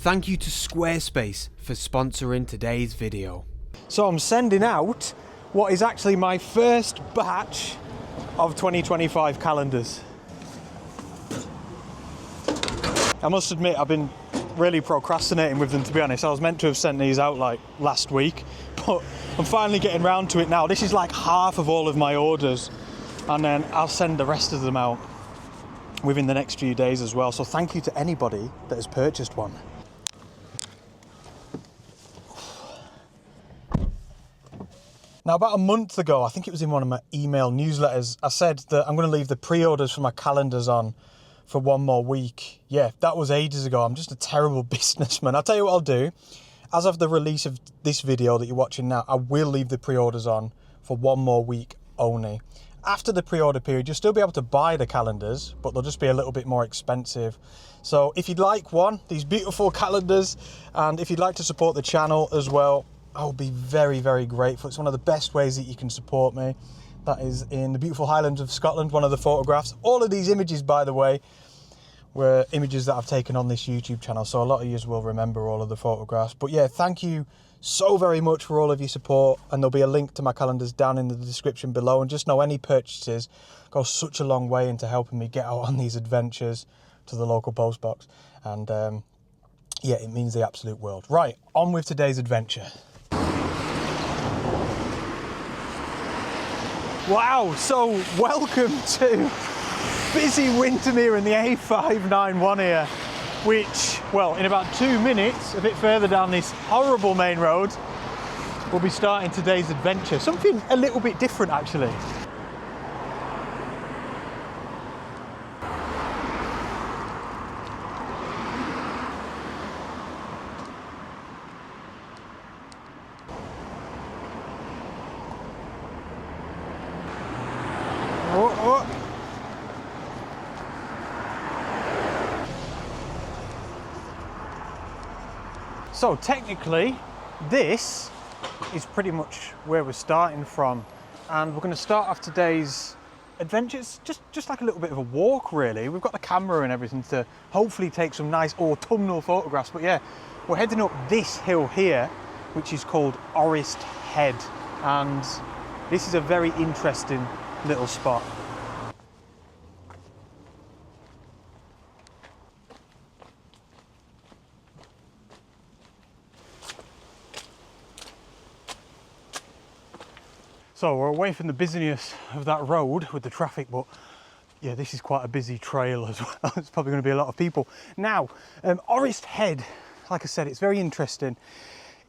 Thank you to Squarespace for sponsoring today's video. So I'm sending out what is actually my first batch of 2025 calendars. I must admit I've been really procrastinating with them, to be honest. I was meant to have sent these out like last week, but I'm finally getting round to it now. This is like half of all of my orders, and then I'll send the rest of them out within the next few days as well. So thank you to anybody that has purchased one. Now, about a month ago, I think it was in one of my email newsletters, I said that I'm going to leave the pre-orders for my calendars on for one more week. Yeah, that was ages ago. I'm just a terrible businessman. I'll tell you what I'll do. As of the release of this video that you're watching now, I will leave the pre-orders on for one more week only. After the pre-order period, you'll still be able to buy the calendars, but they'll just be a little bit more expensive. So if you'd like one, these beautiful calendars, and if you'd like to support the channel as well, I will be very, very grateful. It's one of the best ways that you can support me. That is in the beautiful Highlands of Scotland, one of the photographs. All of these images, by the way, were images that I've taken on this YouTube channel, so a lot of you will remember all of the photographs. But yeah, thank you so very much for all of your support, and there'll be a link to my calendars down in the description below. And just know any purchases go such a long way into helping me get out on these adventures to the local post box. And yeah, it means the absolute world. Right, on with today's adventure. Wow, so welcome to busy Windermere and the A591 here, which, well, in about 2 minutes, a bit further down this horrible main road, we'll be starting today's adventure. Something a little bit different, actually. So technically, this is pretty much where we're starting from, and we're going to start off today's adventures just like a little bit of a walk, really. We've got the camera and everything to hopefully take some nice autumnal photographs, but yeah, we're heading up this hill here, which is called Orist Head, and this is a very interesting little spot. So we're away from the busyness of that road with the traffic, but yeah, this is quite a busy trail as well. It's probably going to be a lot of people. Now, Orist Head, like I said, it's very interesting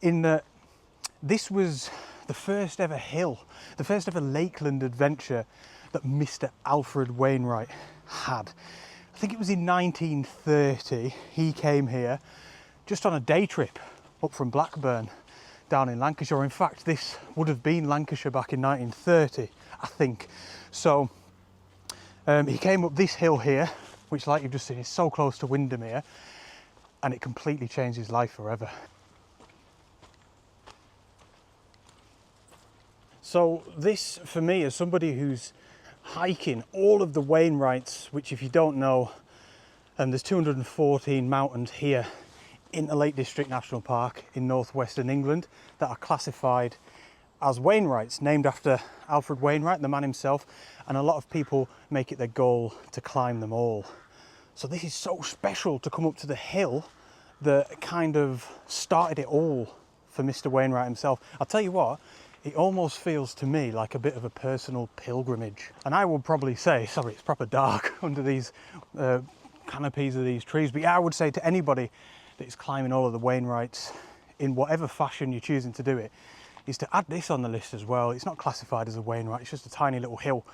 in that this was the first ever hill, the first ever lakeland adventure that Mr. Alfred Wainwright had. I think it was in 1930, he came here just on a day trip up from Blackburn, down in Lancashire. In fact, this would have been Lancashire back in 1930, I think. So he came up this hill here, which, like you've just seen, is so close to Windermere, and it completely changed his life forever. So this, for me, as somebody who's hiking all of the Wainwrights, which, if you don't know, there's 214 mountains here in the Lake District National Park in northwestern England that are classified as Wainwrights, named after Alfred Wainwright, the man himself, and a lot of people make it their goal to climb them all. So this is so special to come up to the hill that kind of started it all for Mr. Wainwright himself. I'll tell you what, it almost feels to me like a bit of a personal pilgrimage. And I would probably say, sorry, it's proper dark under these canopies of these trees, but yeah, I would say to anybody that is climbing all of the Wainwrights in whatever fashion you're choosing to do it, is to add this on the list as well. It's not classified as a Wainwright, it's just a tiny little hill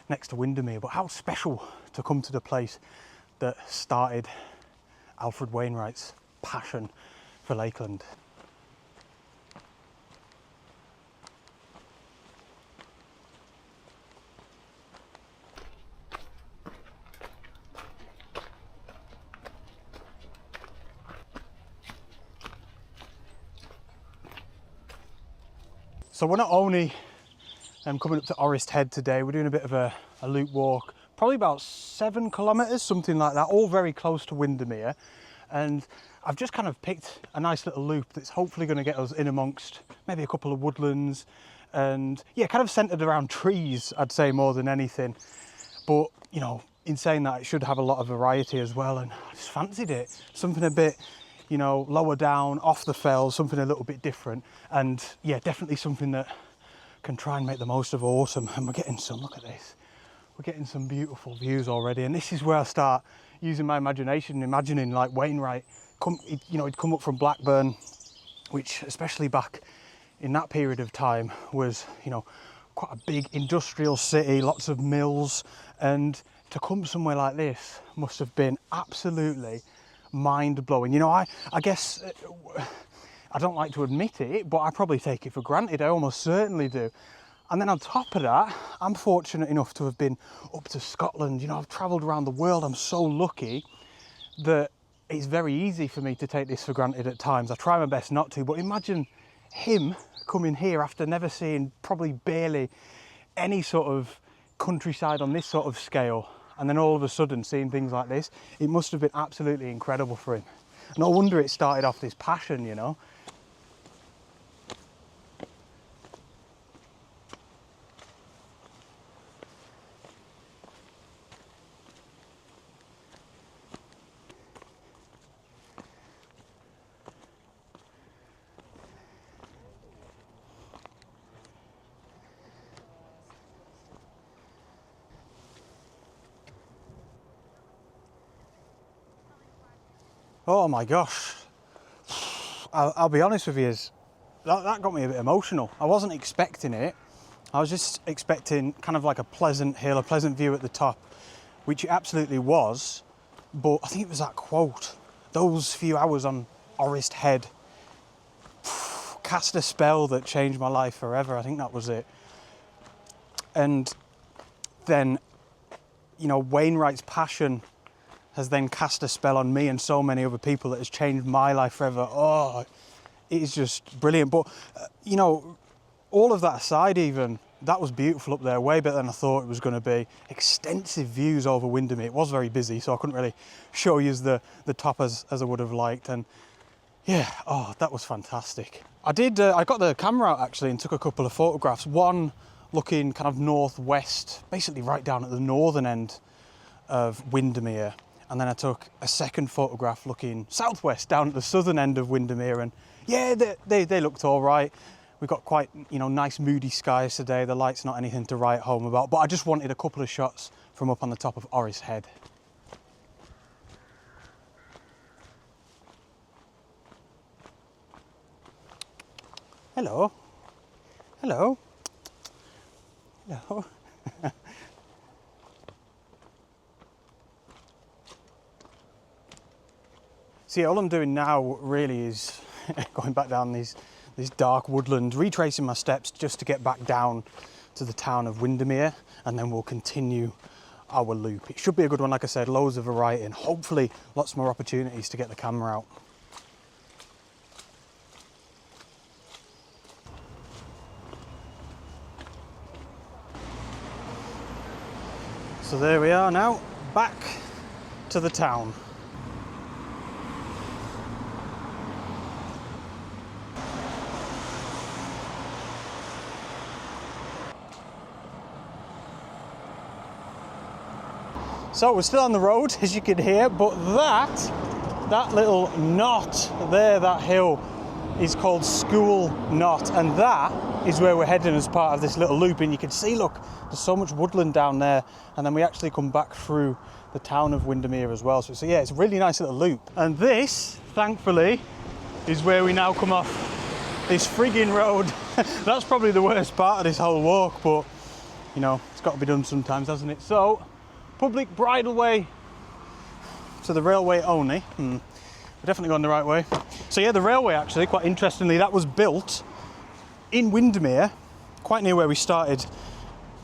next to Windermere, but how special to come to the place that started Alfred Wainwright's passion for Lakeland. So we're not only coming up to Orist Head today, we're doing a bit of a loop walk, probably about 7 kilometres, something like that, all very close to Windermere. And I've just kind of picked a nice little loop that's hopefully going to get us in amongst maybe a couple of woodlands and yeah, kind of centered around trees, I'd say, more than anything. But, you know, in saying that, it should have a lot of variety as well, and I just fancied it. Something a bit, you know, lower down, off the fells, something a little bit different. And yeah, definitely something that can try and make the most of autumn. And we're getting some, look at this. We're getting some beautiful views already. And this is where I start using my imagination, imagining like Wainwright, he'd come up from Blackburn, which especially back in that period of time was, you know, quite a big industrial city, lots of mills, and to come somewhere like this must have been absolutely mind-blowing. You know, I guess I don't like to admit it, but I probably take it for granted. I almost certainly do. And then on top of that, I'm fortunate enough to have been up to Scotland. You know, I've travelled around the world. I'm so lucky that it's very easy for me to take this for granted at times. I try my best not to, but imagine him coming here after never seeing probably barely any sort of countryside on this sort of scale, and then all of a sudden seeing things like this. It must have been absolutely incredible for him. No wonder it started off this passion, you know. Oh my gosh, I'll be honest with you, that got me a bit emotional. I wasn't expecting it. I was just expecting kind of like a pleasant hill, a pleasant view at the top, which it absolutely was. But I think it was that quote, those few hours on Orist Head cast a spell that changed my life forever. I think that was it. And then, you know, Wainwright's passion has then cast a spell on me and so many other people that has changed my life forever. Oh, it is just brilliant. But, you know, all of that aside even, that was beautiful up there, way better than I thought it was going to be. Extensive views over Windermere. It was very busy, so I couldn't really show you the top as I would have liked. And yeah, oh, that was fantastic. I got the camera out actually and took a couple of photographs. One looking kind of northwest, basically right down at the northern end of Windermere. And then I took a second photograph looking southwest down at the southern end of Windermere, and yeah, they looked all right. We've got quite, you know, nice moody skies today. The light's not anything to write home about, but I just wanted a couple of shots from up on the top of Orist Head. Hello. Hello. Hello. See, all I'm doing now really is going back down these dark woodlands, retracing my steps just to get back down to the town of Windermere, and then we'll continue our loop. It should be a good one, like I said, loads of variety and hopefully lots more opportunities to get the camera out. So there we are now, back to the town. So we're still on the road, as you can hear, but that little knot there, that hill, is called School Knot, and that is where we're heading as part of this little loop. And you can see, look, there's so much woodland down there, and then we actually come back through the town of Windermere as well. So yeah, it's a really nice little loop. And this, thankfully, is where we now come off this frigging road. That's probably the worst part of this whole walk, but you know, it's got to be done sometimes, hasn't it? So, public bridleway to the railway only. We're definitely going the right way. So yeah, the railway actually, quite interestingly, that was built in Windermere, quite near where we started,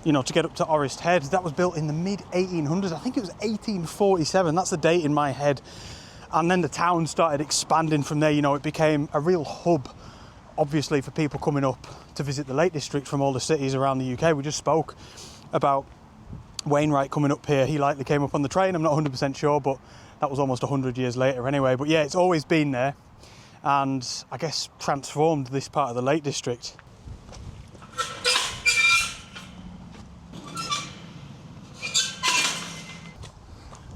you know, to get up to Orist Head. That was built in the mid-1800s. I think it was 1847. That's the date in my head. And then the town started expanding from there. You know, it became a real hub, obviously, for people coming up to visit the Lake District from all the cities around the UK. We just spoke about Wainwright coming up here. He likely came up on the train, I'm not 100% sure, but that was almost 100 years later anyway. But yeah, it's always been there, and I guess transformed this part of the Lake District.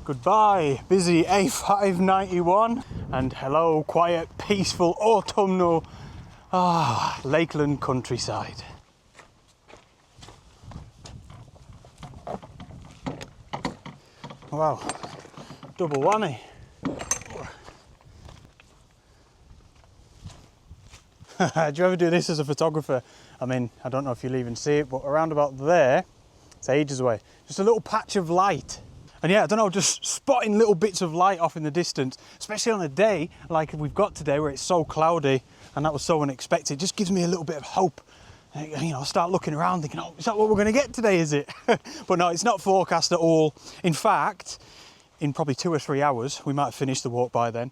Goodbye, busy A591, and hello, quiet, peaceful, autumnal, Lakeland countryside. Wow, double whammy. Do you ever do this as a photographer? I mean, I don't know if you'll even see it, but around about there, it's ages away, just a little patch of light. And yeah, I don't know, just spotting little bits of light off in the distance, especially on a day like we've got today where it's so cloudy and that was so unexpected, it just gives me a little bit of hope. You know, I start looking around thinking, oh, is that what we're going to get today, is it? But no, it's not forecast at all. In fact, in probably 2 or 3 hours, we might have finished the walk by then,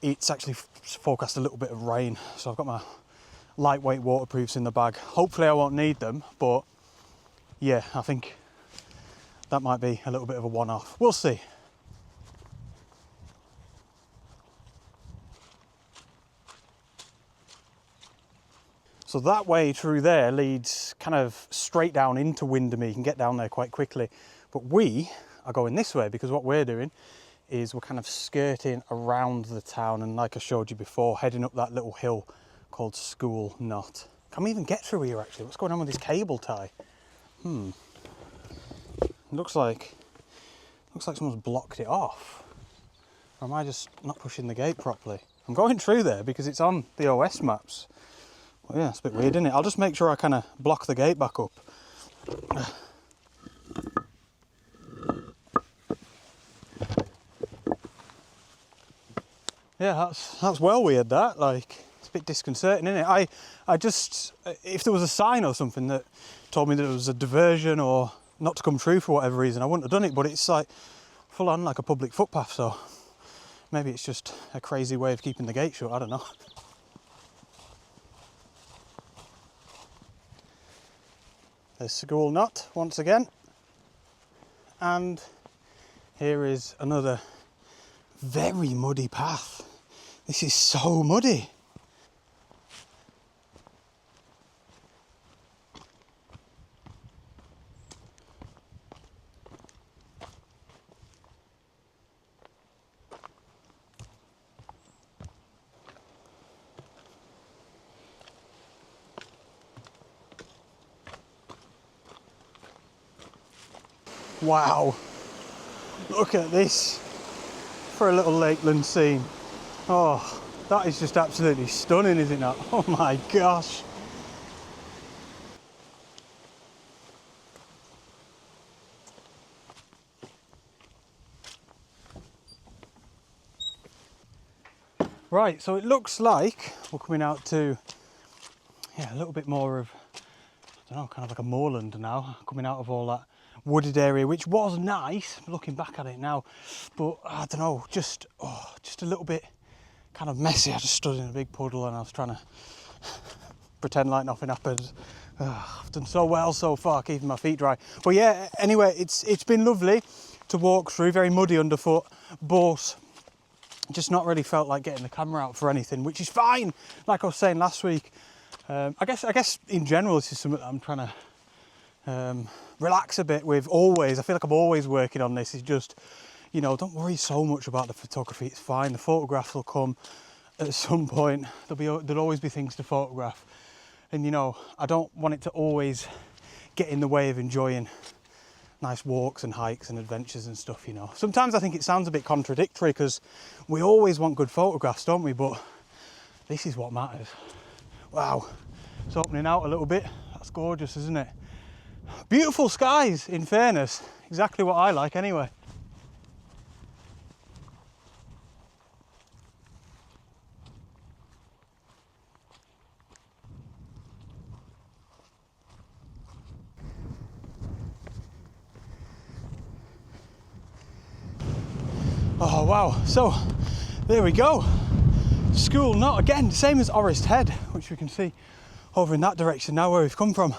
it's actually forecast a little bit of rain. So I've got my lightweight waterproofs in the bag. Hopefully I won't need them, but yeah, I think that might be a little bit of a one-off. We'll see. So that way through there leads kind of straight down into Windermere. You can get down there quite quickly. But we are going this way because what we're doing is we're kind of skirting around the town, and like I showed you before, heading up that little hill called School Knot. Can we even get through here actually? What's going on with this cable tie? Looks like someone's blocked it off. Or am I just not pushing the gate properly? I'm going through there because it's on the OS maps. Well, yeah, it's a bit weird, isn't it? I'll just make sure I kind of block the gate back up. Yeah, that's well weird, that. Like, it's a bit disconcerting, isn't it? I just, if there was a sign or something that told me that it was a diversion or not to come through for whatever reason, I wouldn't have done it, but it's like full on like a public footpath, so maybe it's just a crazy way of keeping the gate shut, I don't know. There's School Knot once again, and here is another very muddy path. This is so muddy. Wow, look at this for a little Lakeland scene. Oh, that is just absolutely stunning, is it not? Oh my gosh. Right, so it looks like we're coming out to, yeah, a little bit more of, I don't know, kind of like a moorland now, coming out of all that wooded area, which was nice looking back at it now, but I don't know, just a little bit kind of messy. I just stood in a big puddle and I was trying to pretend like nothing happened. I've done so well so far keeping my feet dry, but yeah, anyway, it's been lovely to walk through, very muddy underfoot, but just not really felt like getting the camera out for anything, which is fine. Like I was saying last week, I guess in general this is something that I'm trying to relax a bit with always. I feel like I'm always working on this. Is just, you know, don't worry so much about the photography. It's fine. The photographs will come at some point. There'll always be things to photograph, and you know, I don't want it to always get in the way of enjoying nice walks and hikes and adventures and stuff, you know. Sometimes I think it sounds a bit contradictory because we always want good photographs, don't we? But this is what matters. Wow, it's opening out a little bit. That's gorgeous, isn't it? Beautiful skies, in fairness. Exactly what I like anyway. Oh wow, so there we go. School Knot again, same as Orist Head, which we can see over in that direction now where we've come from.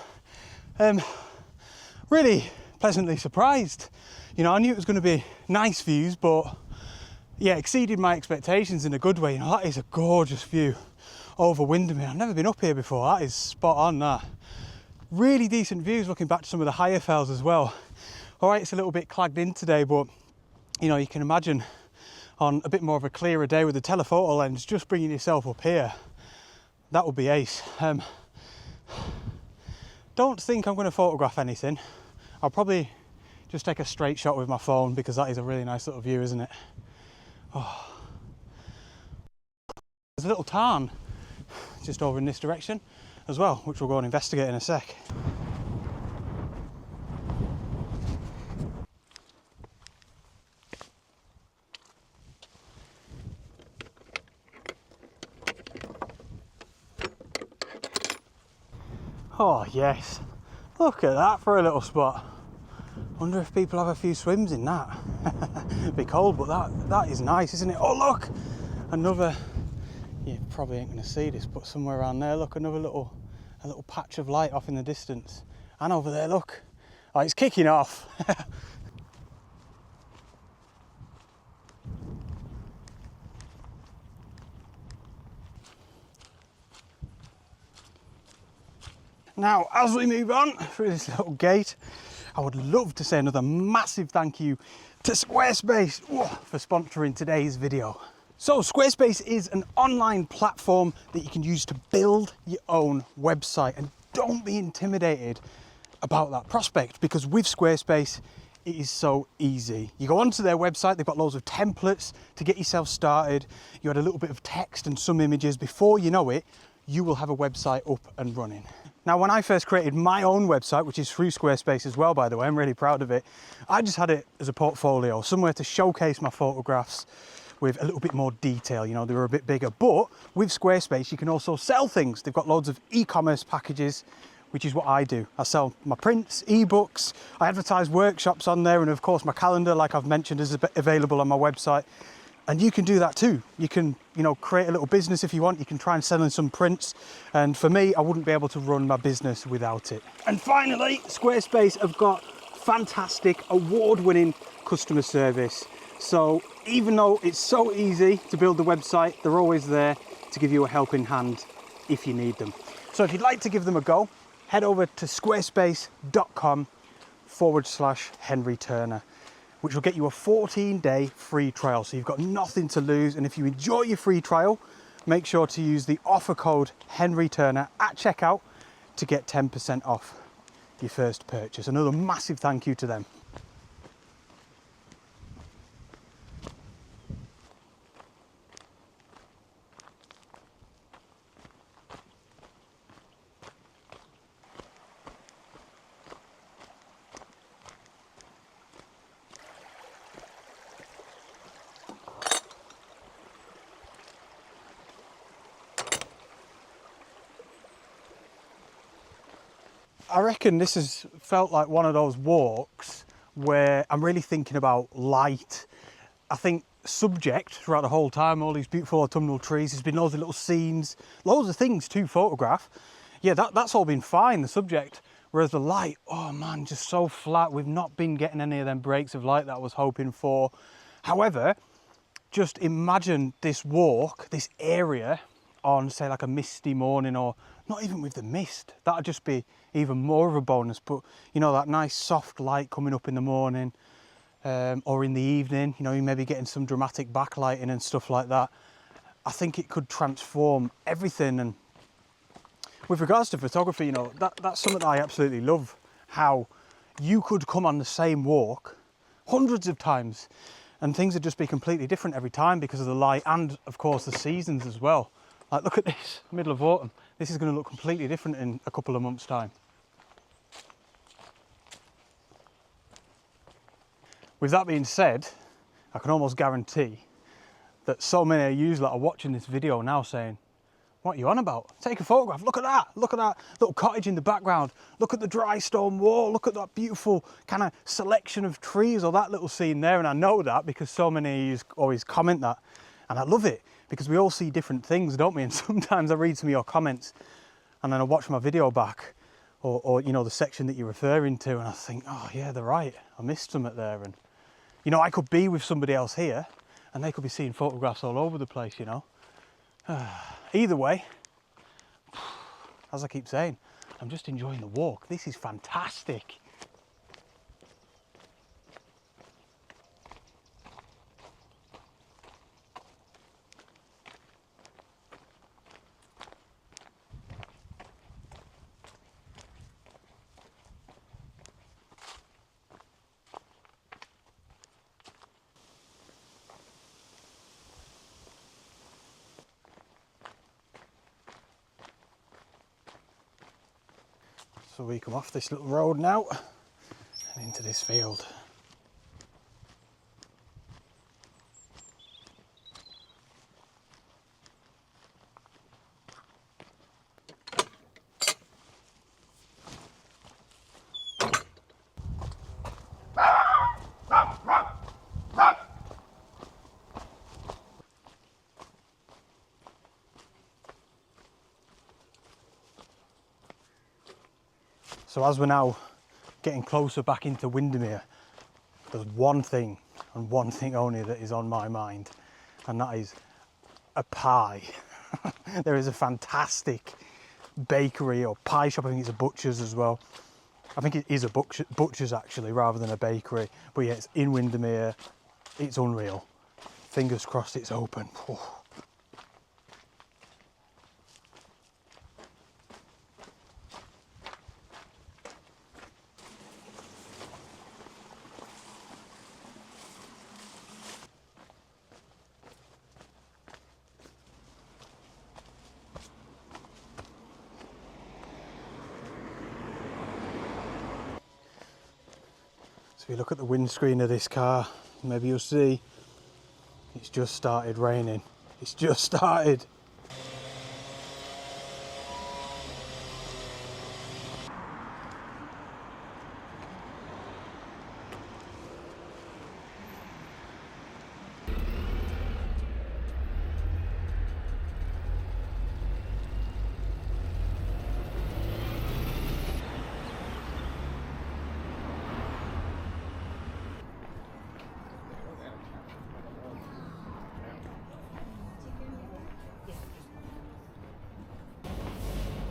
Really pleasantly surprised. You know, I knew it was going to be nice views, but yeah, exceeded my expectations in a good way. You know, that is a gorgeous view over Windermere. I've never been up here before. That is spot on, that. Really decent views looking back to some of the higher fells as well. All right, it's a little bit clagged in today, but you know, you can imagine on a bit more of a clearer day with the telephoto lens, just bringing yourself up here, that would be ace. Don't think I'm going to photograph anything. I'll probably just take a straight shot with my phone because that is a really nice little view, isn't it? Oh. There's a little tarn just over in this direction as well, which we'll go and investigate in a sec. Oh yes, look at that for a little spot. Wonder if people have a few swims in that. It'd be cold, but that is nice, isn't it? Oh look, another, you probably ain't gonna see this, but somewhere around there, look, another little patch of light off in the distance. And over there, look, oh, it's kicking off. Now, as we move on through this little gate, I would love to say another massive thank you to Squarespace for sponsoring today's video. So Squarespace is an online platform that you can use to build your own website, and don't be intimidated about that prospect, because with Squarespace it is so easy. You go onto their website, they've got loads of templates to get yourself started. You add a little bit of text and some images. Before you know it, you will have a website up and running. Now, when I first created my own website, which is through Squarespace as well, by the way, I'm really proud of it. I just had it as a portfolio, somewhere to showcase my photographs with a little bit more detail. You know, they were a bit bigger, but with Squarespace, you can also sell things. They've got loads of e-commerce packages, which is what I do. I sell my prints, ebooks, I advertise workshops on there, and of course my calendar, like I've mentioned, is available on my website. And you can do that too. You can, you know, create a little business if you want. You can try and sell in some prints. And for me, I wouldn't be able to run my business without it. And finally, Squarespace have got fantastic, award-winning customer service. So even though it's so easy to build the website, they're always there to give you a helping hand if you need them. So if you'd like to give them a go, head over to squarespace.com/Henry Turner. which will get you a 14-day free trial. So you've got nothing to lose. And if you enjoy your free trial, make sure to use the offer code Henry Turner at checkout to get 10% off your first purchase. Another massive thank you to them. I reckon this has felt like one of those walks where I'm really thinking about light. I think subject throughout the whole time, all these beautiful autumnal trees, there's been loads of little scenes, loads of things to photograph. Yeah, that's all been fine, the subject. Whereas the light, oh man, just so flat. We've not been getting any of them breaks of light that I was hoping for. However, just imagine this walk, this area on say like a misty morning, or not even with the mist. That'd just be even more of a bonus. But you know, that nice soft light coming up in the morning or in the evening, you know, you may be getting some dramatic backlighting and stuff like that. I think it could transform everything. And with regards to photography, you know, that's something that I absolutely love, how you could come on the same walk hundreds of times and things would just be completely different every time because of the light and of course the seasons as well. Like, look at this, middle of autumn. This is going to look completely different in a couple of months' time. With that being said, I can almost guarantee that so many of you that are watching this video now saying, what are you on about? Take a photograph, look at that little cottage in the background, look at the dry stone wall, look at that beautiful kind of selection of trees, or that little scene there. And I know that because so many of you always comment that, and I love it. Because we all see different things, don't we? And sometimes I read some of your comments and then I watch my video back or you know, the section that you're referring to, and I think, oh yeah, they're right. I missed something there. And you know, I could be with somebody else here and they could be seeing photographs all over the place, you know. Either way, as I keep saying, I'm just enjoying the walk. This is fantastic. So we come off this little road now and into this field. So as we're now getting closer back into Windermere, there's one thing and one thing only that is on my mind, and that is a pie. There is a fantastic bakery or pie shop. I think it's a butcher's as well. I think it is a butcher's actually, rather than a bakery. But yeah, it's in Windermere. It's unreal. Fingers crossed it's open. Oh. So if you look at the windscreen of this car, maybe you'll see it's just started raining. It's just started.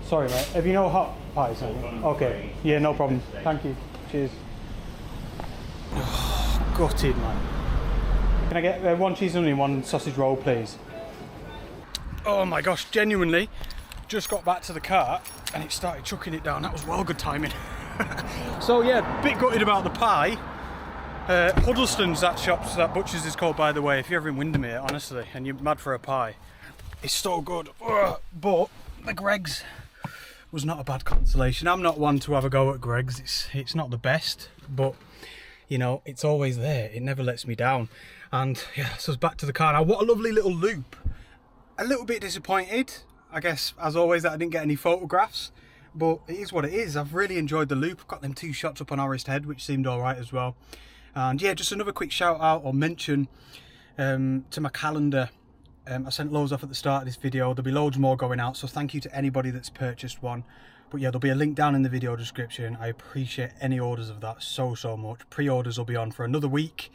Sorry mate, have you no hot pies? Okay, yeah, no problem. Thank you. Cheers. Oh, gutted, man. Can I get one cheese and onion, one sausage roll, please? Oh my gosh, genuinely, just got back to the car and it started chucking it down. That was well good timing. So yeah, bit gutted about the pie. Huddlestone's, that butcher's is called, by the way, if you're ever in Windermere, honestly, and you're mad for a pie. It's so good. But the Greggs was not a bad consolation. I'm not one to have a go at Greggs. It's not the best, but you know, it's always there. It never lets me down. And yeah, so it's back to the car now. What a lovely little loop. A little bit disappointed, I guess, as always, that I didn't get any photographs, but it is what it is. I've really enjoyed the loop. Got them 2 shots up on Orist Head, which seemed all right as well. And yeah, just another quick shout out or mention to my calendar. I sent loads off at the start of this video. There'll be loads more going out, so thank you to anybody that's purchased one. But yeah, there'll be a link down in the video description. I appreciate any orders of that so much. Pre-orders will be on for another week,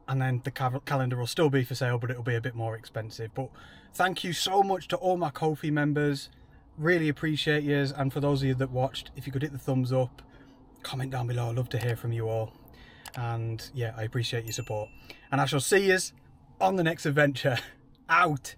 and then the calendar will still be for sale, but it'll be a bit more expensive. But thank you so much to all my Ko-fi members. Really appreciate yous. And for those of you that watched, if you could hit the thumbs up, comment down below. I'd love to hear from you all. And yeah, I appreciate your support. And I shall see yous on the next adventure. Out.